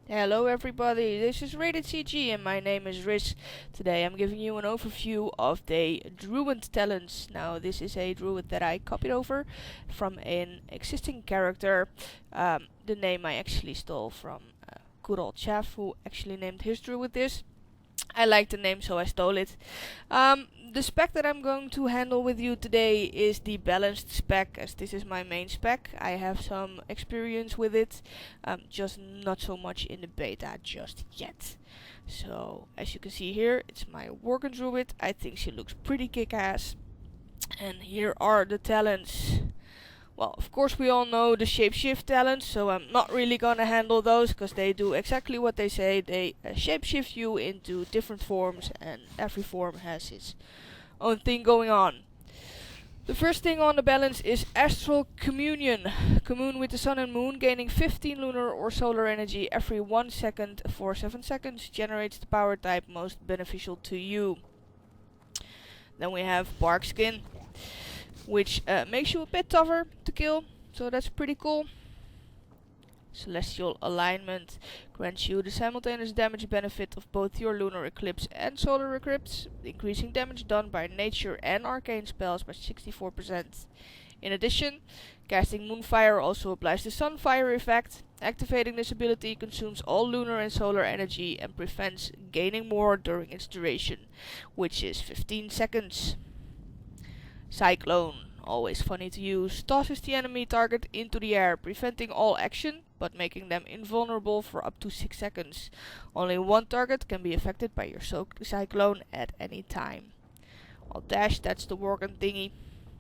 Hello everybody, this is Rated CG and my name is Riz. Today I'm giving you an overview of the Druid talents. Now this is a Druid that I copied over from an existing character. The name I actually stole from good old Chaff, who actually named his Druid this. I like the name, so I stole it. The spec that I'm going to handle with you today is the balanced spec, as this is my main spec. I have some experience with it, just not so much in the beta just yet. So, as you can see here, it's my working druid. I think she looks pretty kick-ass. And here are the talents. Well, of course we all know the shapeshift talents, so I'm not really gonna handle those, because they do exactly what they say. They shapeshift you into different forms, and every form has its own thing going on. The first thing on the balance is Astral Communion. Commune with the sun and moon, gaining 15 lunar or solar energy every 1 second for 7 seconds. Generates the power type most beneficial to you. Then we have Bark Skin, which makes you a bit tougher to kill, so that's pretty cool. Celestial Alignment grants you the simultaneous damage benefit of both your lunar eclipse and solar eclipse, increasing damage done by nature and arcane spells by 64%. In addition, casting Moonfire also applies the Sunfire effect. Activating this ability consumes all lunar and solar energy and prevents gaining more during its duration, which is 15 seconds. Cyclone, always funny to use, tosses the enemy target into the air, preventing all action, but making them invulnerable for up to 6 seconds. Only one target can be affected by your cyclone at any time. I'll dash, that's the working thingy.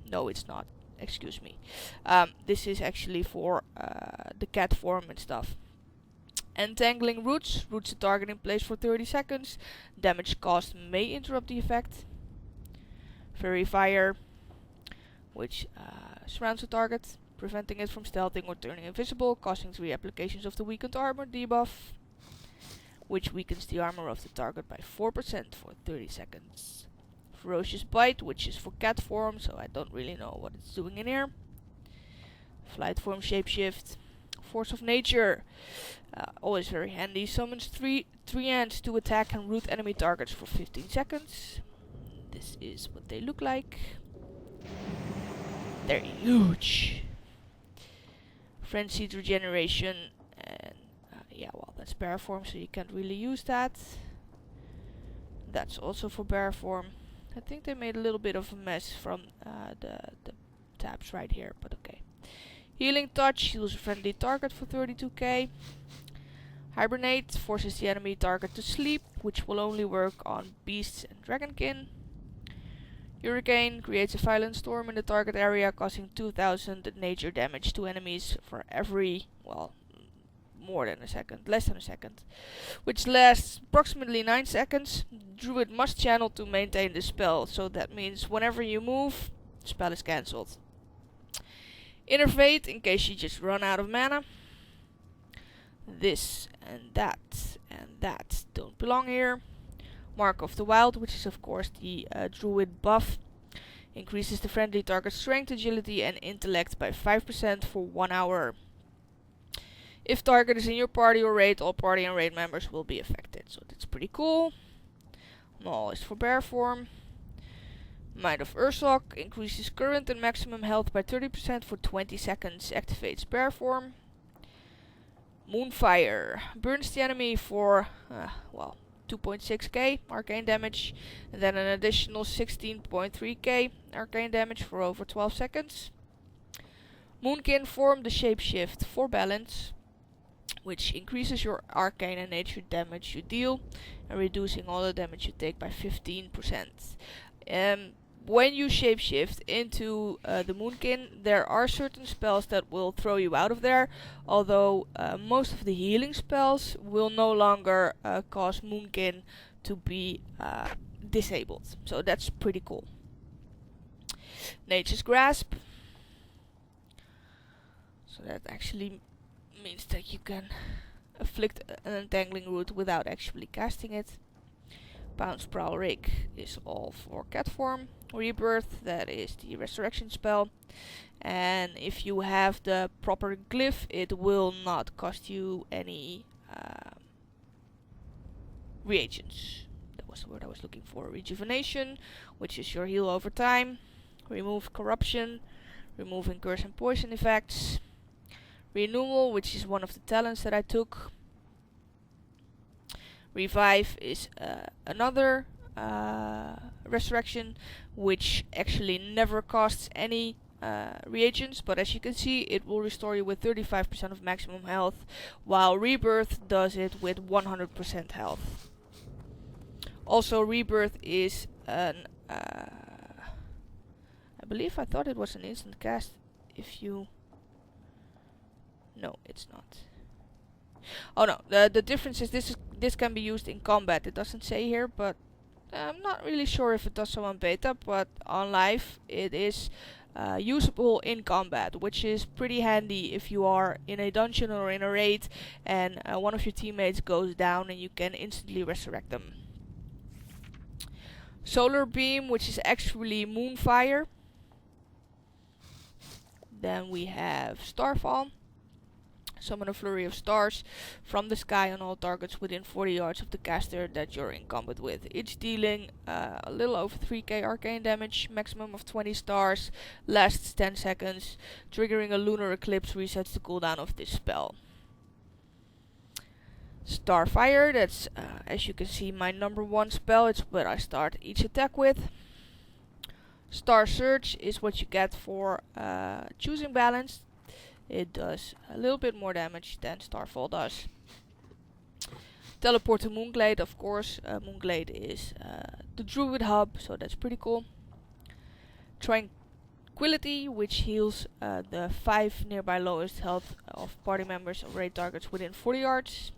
No, it's not. Excuse me. This is actually for the cat form and stuff. Entangling Roots. Roots a target in place for 30 seconds. Damage cost may interrupt the effect. Fairy Fire, which surrounds the target, preventing it from stealthing or turning invisible, causing 3 applications of the weakened armor debuff, which weakens the armor of the target by 4% for 30 seconds. Ferocious Bite, which is for cat form, so I don't really know what it's doing in here. Flight form Shapeshift. Force of Nature, always very handy, summons 3 ants to attack and root enemy targets for 15 seconds. This is what they look like. They're huge. Frenzied Regeneration, and yeah, well, that's bear form, so you can't really use that. That's also for bear form. I think they made a little bit of a mess from the tabs right here, but okay. Healing Touch, heals a friendly target for 32k. Hibernate, forces the enemy target to sleep, which will only work on beasts and dragonkin. Hurricane creates a violent storm in the target area, causing 2000 nature damage to enemies for every, well, more than a second, less than a second, which lasts approximately 9 seconds. Druid must channel to maintain the spell, so that means whenever you move, the spell is cancelled. Innervate, in case you just run out of mana. This and that don't belong here. Mark of the Wild, which is of course the Druid buff, increases the friendly target's strength, agility and intellect by 5% for 1 hour. If target is in your party or raid, all party and raid members will be affected, so that's pretty cool. Maul is for bear form. Might of Ursok increases current and maximum health by 30% for 20 seconds, activates bear form. Moonfire burns the enemy for, 2.6k arcane damage, and then an additional 16.3k arcane damage for over 12 seconds. Moonkin form, the shapeshift for balance, which increases your arcane and nature damage you deal, and reducing all the damage you take by 15%. When you shapeshift into the Moonkin, there are certain spells that will throw you out of there, although most of the healing spells will no longer cause Moonkin to be disabled. So that's pretty cool. Nature's Grasp. So that actually means that you can afflict an entangling root without actually casting it. Pounce Prowl Rake is all for cat form. Rebirth, that is the resurrection spell. And if you have the proper glyph, it will not cost you any reagents. That was the word I was looking for. Rejuvenation, which is your heal over time. Remove corruption, removing curse and poison effects. Renewal, which is one of the talents that I took. Revive is another resurrection, which actually never costs any reagents, but as you can see, it will restore you with 35% of maximum health, while Rebirth does it with 100% health. Also, Rebirth is an I believe I thought it was an instant cast if you... No, it's not. Oh no, the difference is this can be used in combat. It doesn't say here, but I'm not really sure if it does so on beta, but on live it is usable in combat, which is pretty handy if you are in a dungeon or in a raid and one of your teammates goes down and you can instantly resurrect them. Solar Beam, which is actually Moonfire. Then we have Starfall. Summon a flurry of stars from the sky on all targets within 40 yards of the caster that you're in combat with. Each dealing a little over 3k arcane damage, maximum of 20 stars, lasts 10 seconds. Triggering a lunar eclipse resets the cooldown of this spell. Starfire, that's as you can see my number 1 spell. It's what I start each attack with. Star Surge is what you get for choosing balance. It does a little bit more damage than Starfall does. Teleport to Moonglade, of course. Moonglade is the Druid hub, so that's pretty cool. Tranquility, which heals the 5 nearby lowest health of party members or raid targets within 40 yards.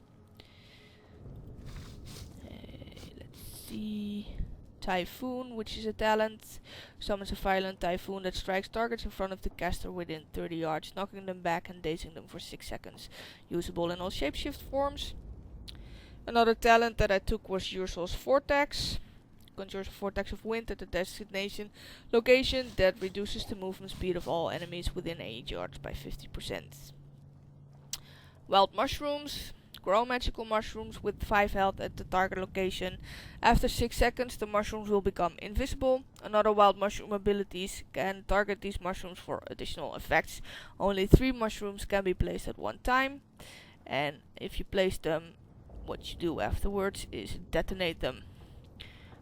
Let's see. Typhoon, which is a talent, summons a violent typhoon that strikes targets in front of the caster within 30 yards, knocking them back and dazing them for 6 seconds. Usable in all shapeshift forms. Another talent that I took was Ursol's Vortex. Conjures a vortex of wind at the destination location that reduces the movement speed of all enemies within 8 yards by 50%. Wild Mushrooms. Grow magical mushrooms with 5 health at the target location. After 6 seconds, the mushrooms will become invisible. Another wild mushroom abilities can target these mushrooms for additional effects. Only 3 mushrooms can be placed at one time. And if you place them, what you do afterwards is detonate them,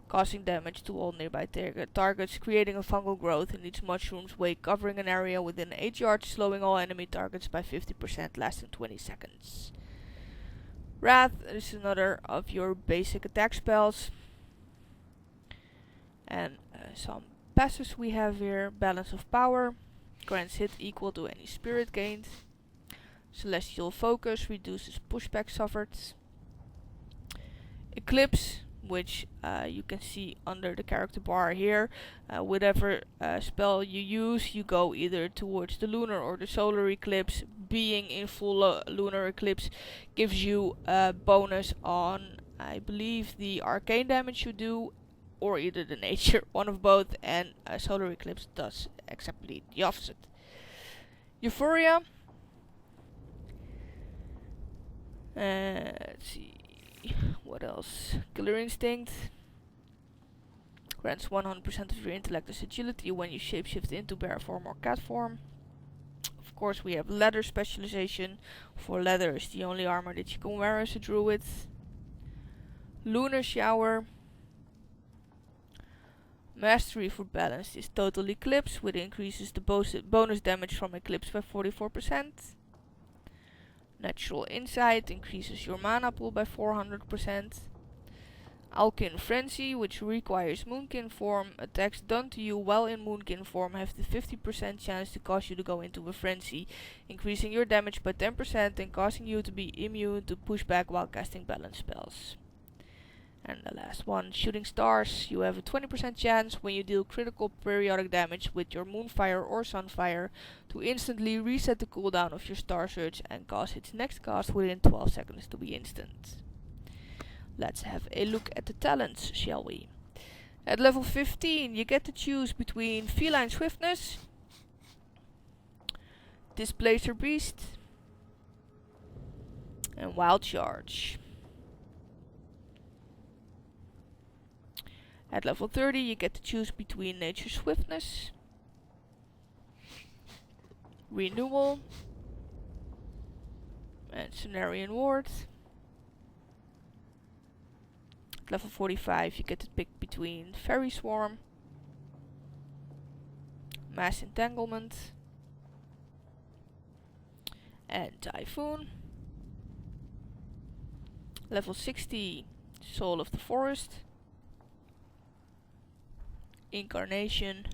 causing damage to all nearby targets, creating a fungal growth in each mushroom's wake, covering an area within 8 yards, slowing all enemy targets by 50%, lasting 20 seconds. Wrath is another of your basic attack spells. And some passives we have here. Balance of Power grants hit equal to any spirit gained. Celestial Focus reduces pushback suffered. Eclipse, which you can see under the character bar here. Whatever spell you use, you go either towards the lunar or the solar eclipse. Being in full lunar eclipse gives you a bonus on, I believe, the arcane damage you do, or either the nature, one of both, and solar eclipse does exactly the opposite. Euphoria. Let's see. What else? Killer Instinct. Grants 100% of your intellect as agility when you shapeshift into bear form or cat form. Of course, we have leather specialization. For leather is the only armor that you can wear as a druid. Lunar Shower. Mastery for balance is Total Eclipse, which increases the bonus damage from Eclipse by 44%. Natural Insight increases your mana pool by 400%. Alkin Frenzy, which requires Moonkin form. Attacks done to you while in Moonkin form have the 50% chance to cause you to go into a frenzy, increasing your damage by 10% and causing you to be immune to pushback while casting balance spells. And the last one, Shooting Stars. You have a 20% chance when you deal critical periodic damage with your Moonfire or Sunfire to instantly reset the cooldown of your Star Surge and cause its next cast within 12 seconds to be instant. Let's have a look at the talents, shall we? At level 15, you get to choose between Feline Swiftness, Displacer Beast, And Wild Charge. At level 30 you get to choose between Nature's Swiftness, Renewal, and Cenarian Ward. At level 45 you get to pick between Fairy Swarm, Mass Entanglement, and Typhoon. Level 60 Soul of the Forest, Incarnation,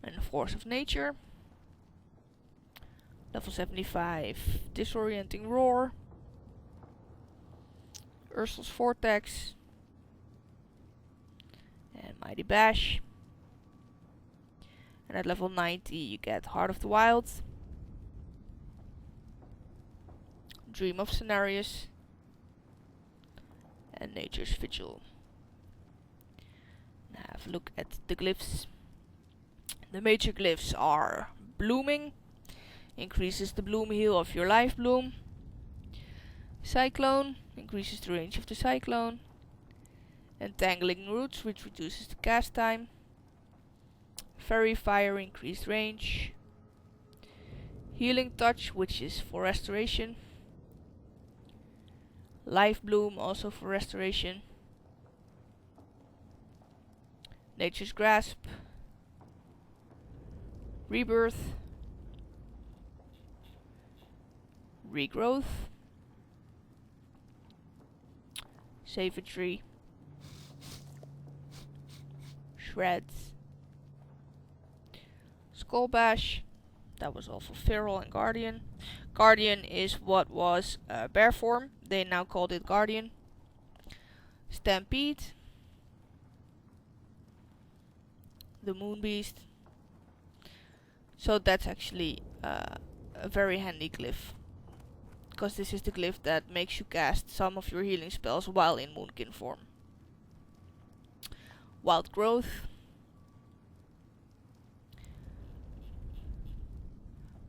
and Force of Nature. Level 75 Disorienting Roar, Ursul's Vortex, and Mighty Bash. And at level 90 you get Heart of the Wild, Dream of Cenarius, and Nature's Vigil. Now have a look at the glyphs. The major glyphs are Blooming, increases the bloom heal of your life bloom. Cyclone, increases the range of the cyclone. Entangling Roots, which reduces the cast time. Fairy Fire, increased range. Healing Touch, which is for restoration. Life Bloom, also for restoration. Nature's Grasp. Rebirth. Regrowth. Savagery. Shreds. Skull Bash. That was also Feral and Guardian. Guardian is what was bear form. They now called it Guardian. Stampede. The Moon Beast. So that's actually a very handy glyph, because this is the glyph that makes you cast some of your healing spells while in Moonkin form. Wild Growth.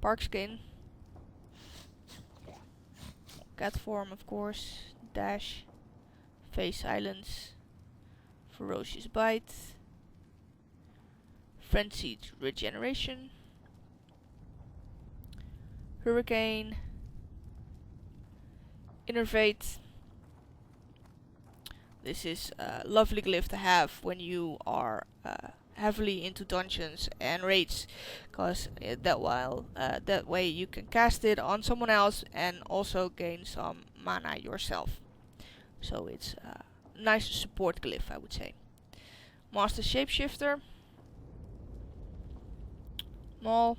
Parkskin. Cat form, of course. Dash. Phase Silence. Ferocious Bite. Frenzied Regeneration. Hurricane. Innervate. This is a lovely glyph to have when you are heavily into dungeons and raids, because that way you can cast it on someone else and also gain some mana yourself. So it's a nice support glyph, I would say. Master Shapeshifter. Maul.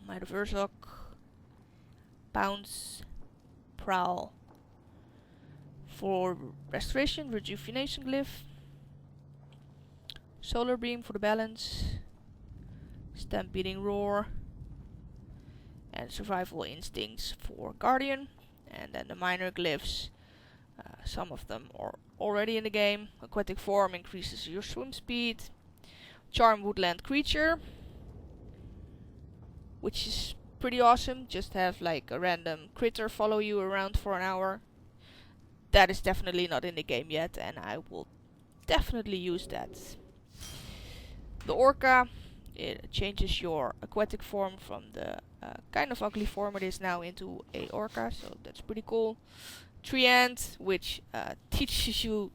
Might of Urzok. Pounce. Prowl. For restoration, rejuvenation glyph. Solar Beam for the balance. Stampeding Roar. And Survival Instincts for Guardian. And then the minor glyphs. Some of them are already in the game. Aquatic Form increases your swim speed. Charm Woodland Creature, which is pretty awesome. Just have like a random critter follow you around for an hour. That is definitely not in the game yet, and I will definitely use that. The Orca, it changes your aquatic form from the kind of ugly form it is now into a Orca, so that's pretty cool. Treant, which teaches you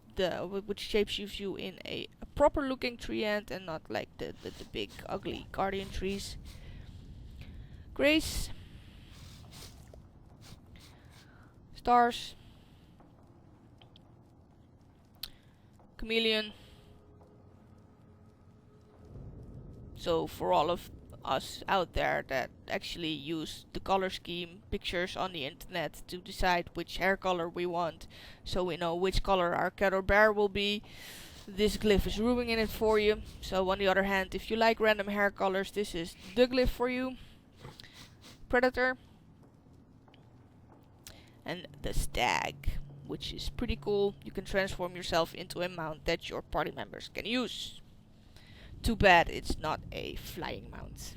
which shapeshifts you in a proper looking treant and not like the big ugly guardian trees. Grace. Stars. Chameleon. So for all of us out there that actually use the color scheme pictures on the internet to decide which hair color we want, so we know which color our cat or bear will be, this glyph is ruining it for you. So on the other hand, if you like random hair colors, this is the glyph for you. Predator. And the Stag, which is pretty cool. You can transform yourself into a mount that your party members can use. Too bad it's not a flying mount.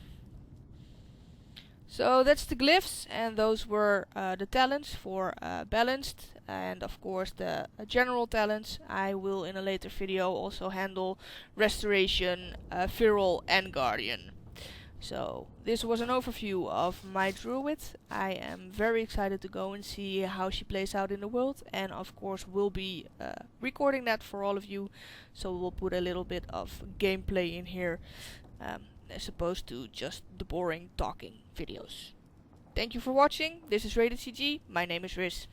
So that's the glyphs, and those were the talents for balanced, and of course the general talents. I will in a later video also handle restoration, feral, and guardian. So this was an overview of my druid. I am very excited to go and see how she plays out in the world, and of course we'll be recording that for all of you, so we'll put a little bit of gameplay in here, as opposed to just the boring talking videos. Thank you for watching. This is Rated CG. My name is Riz.